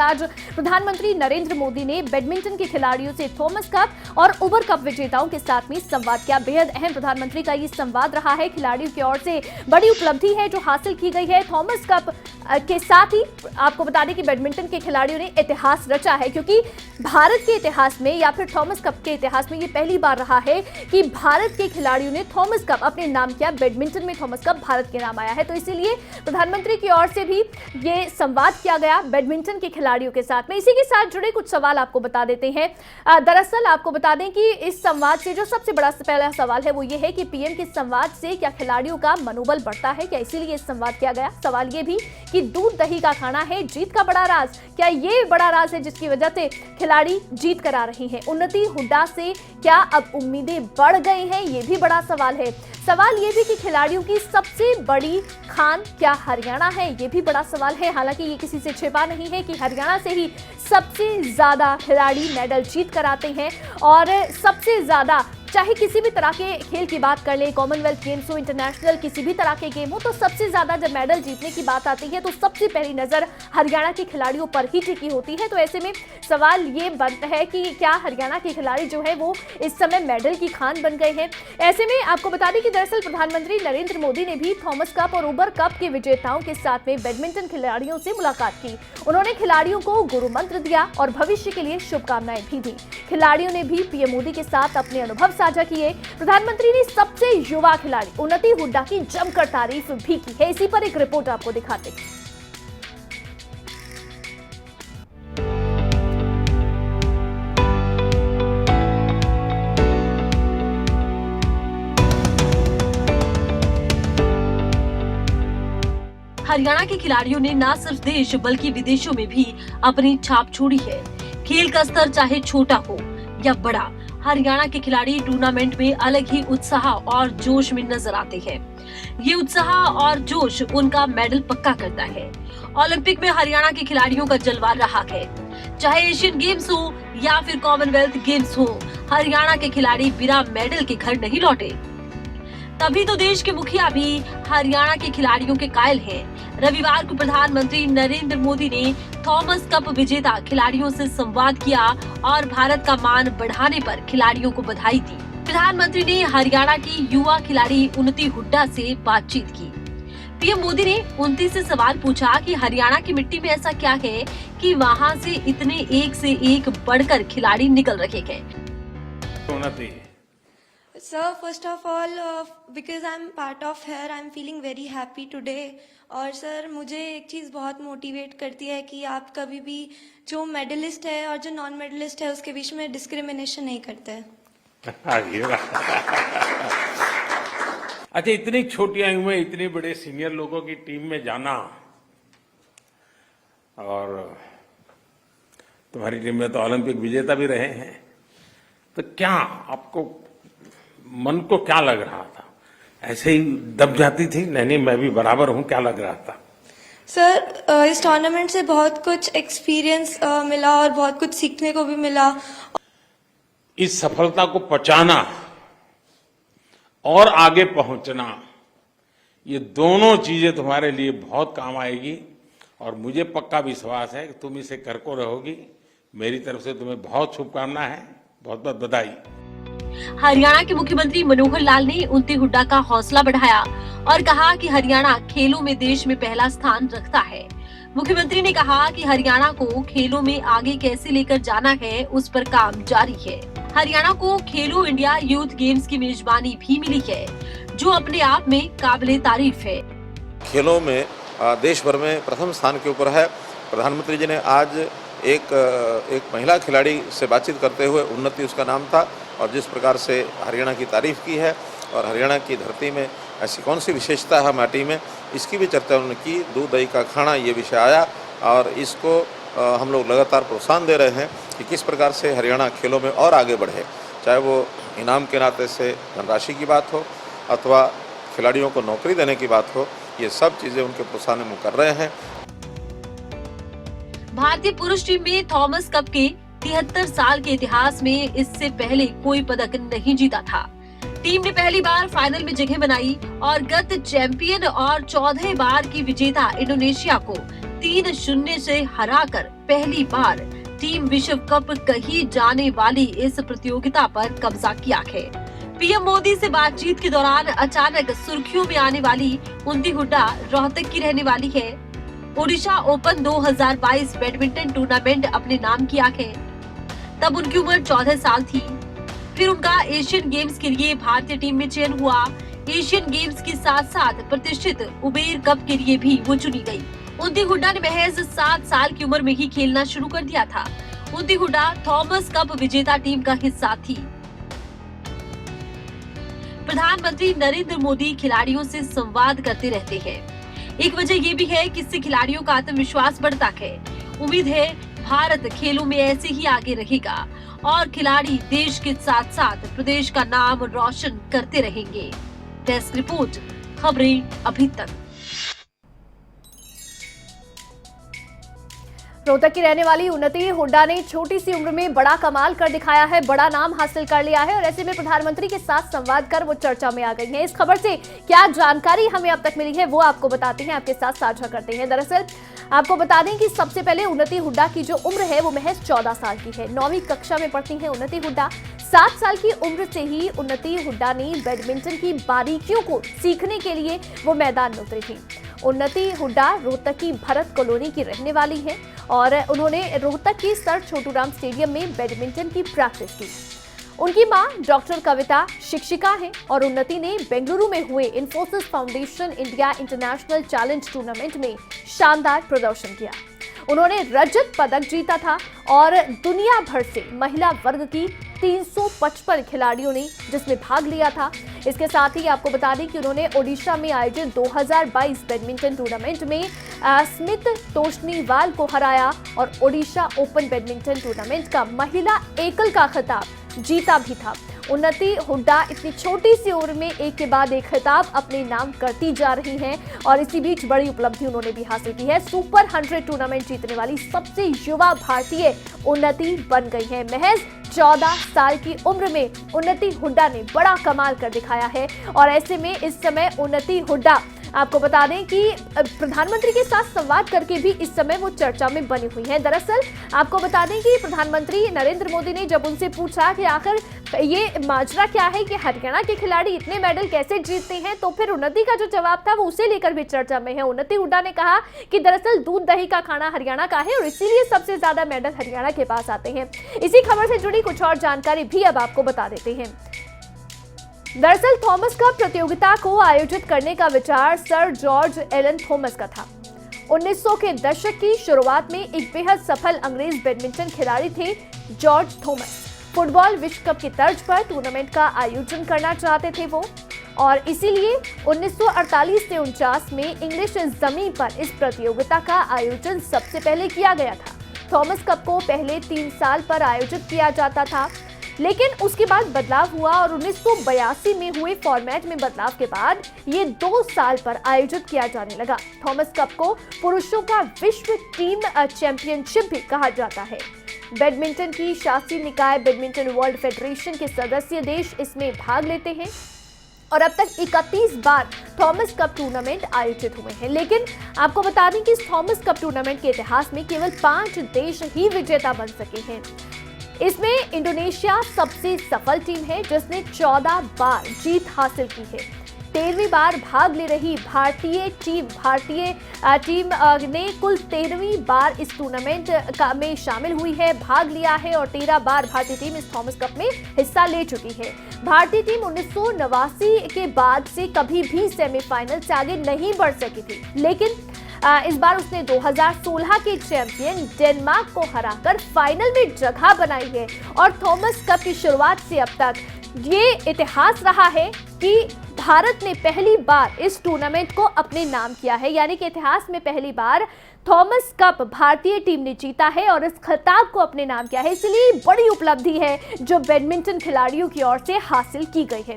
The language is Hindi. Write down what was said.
आज प्रधानमंत्री नरेंद्र मोदी ने बैडमिंटन के खिलाड़ियों से थॉमस कप और उबर कप विजेताओं के साथ में संवाद किया। बेहद अहम प्रधानमंत्री का ये संवाद रहा है। खिलाड़ियों की ओर से बड़ी उपलब्धि है जो हासिल की गई है। थॉमस कप के साथ ही आपको बता दें कि बैडमिंटन के खिलाड़ियों ने इतिहास रचा है, क्योंकि भारत के इतिहास में या फिर थॉमस कप के इतिहास में ये पहली बार रहा है कि भारत के खिलाड़ियों ने थॉमस कप अपने नाम किया। बैडमिंटन में थॉमस कप भारत के नाम आया है, तो इसीलिए प्रधानमंत्री की ओर से भी ये संवाद किया गया बैडमिंटन के खिलाड़ियों के साथ में। इसी के साथ जुड़े कुछ सवाल आपको बता देते हैं। दरअसल आपको बता दें कि इस संवाद से जो सबसे बड़ा पहला सवाल है वो ये है कि पीएम के संवाद से क्या खिलाड़ियों का मनोबल बढ़ता है, क्या इसीलिए संवाद किया गया। सवाल ये भी कि दूध दही का खाना है जीत का बड़ा राज, क्या ये बड़ा राज है जिसकी वजह से खिलाड़ी जीत कर आ रही हैं। उन्नति हुड्डा से क्या अब उम्मीदें बढ़ गई हैं, ये भी बड़ा सवाल है। सवाल ये भी कि खिलाड़ियों की सबसे बड़ी खान क्या हरियाणा है, ये भी बड़ा सवाल है। हालांकि ये किसी से छिपा नहीं है कि हरियाणा से ही सबसे ज्यादा खिलाड़ी मेडल जीत कर आते हैं और सबसे ज्यादा चाहे किसी भी तरह के खेल की बात कर ले, कॉमनवेल्थ गेम्स हो, इंटरनेशनल किसी भी तरह के गेम हो, तो सबसे ज्यादा जब मेडल जीतने की बात आती है तो सबसे पहली नजर हरियाणा के खिलाड़ियों पर ही टिकी होती है। तो ऐसे में सवाल ये बनता है कि क्या हरियाणा के खिलाड़ी जो है वो इस समय मेडल की खान बन गए हैं। ऐसे में आपको बता दें कि दरअसल प्रधानमंत्री नरेंद्र मोदी ने भी थॉमस कप और उबर कप के विजेताओं के साथ में बैडमिंटन खिलाड़ियों से मुलाकात की। उन्होंने खिलाड़ियों को गुरु मंत्र दिया और भविष्य के लिए शुभकामनाएं भी दी। खिलाड़ियों ने भी पीएम मोदी के साथ अपने अनुभव साझा किए। प्रधानमंत्री ने सबसे युवा खिलाड़ी उन्नति हुड्डा की जमकर तारीफ भी की है। इसी पर एक रिपोर्ट आपको दिखाते हैं। हरियाणा के खिलाड़ियों ने न सिर्फ देश बल्कि विदेशों में भी अपनी छाप छोड़ी है। खेल का स्तर चाहे छोटा हो या बड़ा, हरियाणा के खिलाड़ी टूर्नामेंट में अलग ही उत्साह और जोश में नजर आते हैं। ये उत्साह और जोश उनका मेडल पक्का करता है। ओलंपिक में हरियाणा के खिलाड़ियों का जलवा रहा है। चाहे एशियन गेम्स हो या फिर कॉमनवेल्थ गेम्स हो, हरियाणा के खिलाड़ी बिना मेडल के घर नहीं लौटे। तभी तो देश के मुखिया भी हरियाणा के खिलाड़ियों के कायल हैं। रविवार को प्रधानमंत्री नरेंद्र मोदी ने थॉमस कप विजेता खिलाड़ियों से संवाद किया और भारत का मान बढ़ाने पर खिलाड़ियों को बधाई दी। प्रधानमंत्री ने हरियाणा की युवा खिलाड़ी उन्नति हुड्डा से बातचीत की। पीएम मोदी ने उन्नति से सवाल पूछा कि हरियाणा की मिट्टी में ऐसा क्या है कि वहाँ से इतने एक से एक बढ़कर खिलाड़ी निकल रहे हैं। Sir, first of all, because I'm part of here, I'm feeling very happy today. और सर मुझे एक चीज़ बहुत मोटिवेट करती है कि आप कभी भी जो मेडलिस्ट है और जो नॉन मेडलिस्ट है उसके बीच में डिस्क्रिमिनेशन नहीं करते हैं। अच्छा, इतनी छोटी आयु में इतने बड़े सीनियर लोगों की टीम में जाना, और तुम्हारी टीम में तो ओलंपिक विजेता भी रहे हैं, तो क्या आपको मन को क्या लग रहा था? ऐसे ही दब जाती थी? नहीं, मैं भी बराबर हूं, क्या लग रहा था? सर इस टूर्नामेंट से बहुत कुछ एक्सपीरियंस मिला और बहुत कुछ सीखने को भी मिला। इस सफलता को पचाना और आगे पहुंचना, ये दोनों चीजें तुम्हारे लिए बहुत काम आएगी और मुझे पक्का विश्वास है कि तुम इसे करको रहोगी। मेरी तरफ से तुम्हें बहुत शुभकामना है, बहुत बहुत बधाई। हरियाणा के मुख्यमंत्री मनोहर लाल ने उन्नति हुड्डा का हौसला बढ़ाया और कहा कि हरियाणा खेलों में देश में पहला स्थान रखता है। मुख्यमंत्री ने कहा कि हरियाणा को खेलों में आगे कैसे लेकर जाना है, उस पर काम जारी है। हरियाणा को खेलो इंडिया यूथ गेम्स की मेजबानी भी मिली है, जो अपने आप में काबिले तारीफ है। खेलों में देश भर में प्रथम स्थान के ऊपर है। प्रधानमंत्री जी ने आज एक महिला खिलाड़ी से बातचीत करते हुए, उन्नति उसका नाम था, और जिस प्रकार से हरियाणा की तारीफ की है और हरियाणा की धरती में ऐसी कौन सी विशेषता है माटी में, इसकी भी चर्चा उन्होंने की। दूध दही का खाना ये विषय आया और इसको हम लोग लगातार प्रोत्साहन दे रहे हैं कि किस प्रकार से हरियाणा खेलों में और आगे बढ़े, चाहे वो इनाम के नाते से धनराशि की बात हो अथवा खिलाड़ियों को नौकरी देने की बात हो, ये सब चीज़ें उनके प्रोत्साहन में कर रहे हैं। भारतीय पुरुष टीम में थॉमस कप के 73 साल के इतिहास में इससे पहले कोई पदक नहीं जीता था। टीम ने पहली बार फाइनल में जगह बनाई और गत चैंपियन और 14 बार की विजेता इंडोनेशिया को 3-0 से हराकर पहली बार टीम विश्व कप कही जाने वाली इस प्रतियोगिता पर कब्जा किया है। पीएम मोदी से बातचीत के दौरान अचानक सुर्खियों में आने वाली उन्नति हुड्डा रोहतक की रहने वाली है। ओडिशा ओपन 2022 बैडमिंटन टूर्नामेंट अपने नाम किया है। तब उनकी उम्र 14 साल थी। फिर उनका एशियन गेम्स के लिए भारतीय टीम में चयन हुआ। एशियन गेम्स के साथ साथ प्रतिष्ठित उबेर कप के लिए भी वो चुनी गई। उन्नति हुड्डा ने महज 7 साल की उम्र में ही खेलना शुरू कर दिया था। उन्नति हुड्डा थॉमस कप विजेता टीम का हिस्सा थी। प्रधानमंत्री नरेंद्र मोदी खिलाड़ियों से संवाद करते रहते हैं। एक वजह ये भी है कि इससे खिलाड़ियों का आत्मविश्वास बढ़ता है। उम्मीद है भारत खेलों में ऐसे ही आगे रहेगा और खिलाड़ी देश के साथ साथ प्रदेश का नाम रोशन करते रहेंगे। डेस्क रिपोर्ट, खबरें अभी तक। रोहतक की रहने वाली उन्नति हुड्डा ने छोटी सी उम्र में बड़ा कमाल कर दिखाया है, बड़ा नाम हासिल कर लिया है और ऐसे में प्रधानमंत्री के साथ संवाद कर वो चर्चा में आ गई हैं। इस खबर से क्या जानकारी हमें अब तक मिली है वो आपको बताते हैं, आपके साथ साझा करते हैं। दरअसल आपको बता दें कि सबसे पहले उन्नति हुड्डा की जो उम्र है वो महज 14 साल की है। 9वीं कक्षा में पढ़ती है उन्नति हुड्डा। 7 साल की उम्र से ही उन्नति हुड्डा ने बैडमिंटन की बारीकियों को सीखने के लिए वो मैदान में उतरी थी। उन्नति हुड्डा रोहतक की भरत कॉलोनी की रहने वाली है और उन्होंने रोहतक की सर छोटूराम स्टेडियम में बैडमिंटन की प्रैक्टिस की। उनकी मां डॉक्टर कविता शिक्षिका हैं और उन्नति ने बेंगलुरु में हुए Infosys foundation India international challenge tournament में शानदार प्रदर्शन किया। उन्होंने रजत पदक जीता था और दुनिया भर से महिला वर्ग की 355 खिलाड़ियों ने जिसमें भाग लिया था। इसके साथ ही आपको बता दें कि उन्होंने ओडिशा में आयोजित 2022 बैडमिंटन टूर्नामेंट में स्मित तोष्णीवाल को हराया और ओडिशा ओपन बैडमिंटन टूर्नामेंट का महिला एकल का खिताब जीता भी था। उन्नति हुड्डा इतनी छोटी सी उम्र में एक के बाद एक खिताब अपने नाम करती जा रही हैं और इसी बीच बड़ी उपलब्धि उन्होंने भी हासिल की है। सुपर 100 टूर्नामेंट जीतने वाली सबसे युवा भारतीय उन्नति बन गई है। महज 14 साल की उम्र में उन्नति हुड्डा ने बड़ा कमाल कर दिखाया है और ऐसे में इस समय उन्नति हुड्डा आपको बता दें कि प्रधानमंत्री के साथ संवाद करके भी इस समय वो चर्चा में बनी हुई है। दरअसल आपको बता दें कि प्रधानमंत्री नरेंद्र मोदी ने जब उनसे पूछा कि आखिर ये माजरा क्या है कि हरियाणा के खिलाड़ी इतने मेडल कैसे जीतते हैं, तो फिर उन्नति का जो जवाब था वो उसे लेकर भी चर्चा में है। उन्नति हुड्डा ने कहा कि दरअसल दूध दही का खाना हरियाणा का है और इसीलिए सबसे ज्यादा मेडल हरियाणा के पास आते हैं। इसी खबर से जुड़ी कुछ और जानकारी भी अब आपको बता देते हैं। दरअसल थॉमस कप प्रतियोगिता को आयोजित करने का विचार सर जॉर्ज एलन थॉमस का था। 1900 के दशक की शुरुआत में एक बेहद सफल अंग्रेज बैडमिंटन खिलाड़ी थे जॉर्ज थॉमस। फुटबॉल विश्व कप की तर्ज पर टूर्नामेंट का आयोजन करना चाहते थे वो और इसीलिए 1948 से 49 में इंग्लिश जमीन पर इस प्रतियोगिता का आयोजन सबसे पहले किया गया था। थॉमस कप को पहले 3 साल पर आयोजित किया जाता था, लेकिन उसके बाद बदलाव हुआ और 1982 में हुए फॉर्मेट में बदलाव के बाद ये 2 साल पर आयोजित किया जाने लगा। थॉमस कप को पुरुषों का विश्व टीम चैंपियनशिप भी कहा जाता है। बैडमिंटन की शासी निकाय बैडमिंटन वर्ल्ड फेडरेशन के सदस्य देश इसमें भाग लेते हैं और अब तक 31 बार थॉमस कप टूर्नामेंट आयोजित हुए हैं। लेकिन आपको बता दें कि इस थॉमस कप टूर्नामेंट के इतिहास में केवल 5 देश ही विजेता बन सके हैं। इसमें इंडोनेशिया सबसे सफल टीम है जिसने 14 बार जीत हासिल की है। 13वीं बार भाग ले रही भारतीय टीम ने कुल 13वीं बार इस टूर्नामेंट में शामिल हुई है, भाग लिया है और 13 बार भारतीय टीम इस थॉमस कप में हिस्सा ले चुकी है। भारतीय टीम 1989 के बाद से कभी भी सेमीफाइनल से आगे नहीं बढ़ सकी थी, लेकिन इस बार उसने 2016 के चैंपियन डेनमार्क को हराकर फाइनल में जगह बनाई है और थॉमस कप की शुरुआत से अब तक ये इतिहास रहा है कि भारत ने पहली बार इस टूर्नामेंट को अपने नाम किया है, यानी कि इतिहास में पहली बार थॉमस कप भारतीय टीम ने जीता है और इस खिताब को अपने नाम किया है। इसलिए बड़ी उपलब्धि है जो बैडमिंटन खिलाड़ियों की ओर से हासिल की गई है।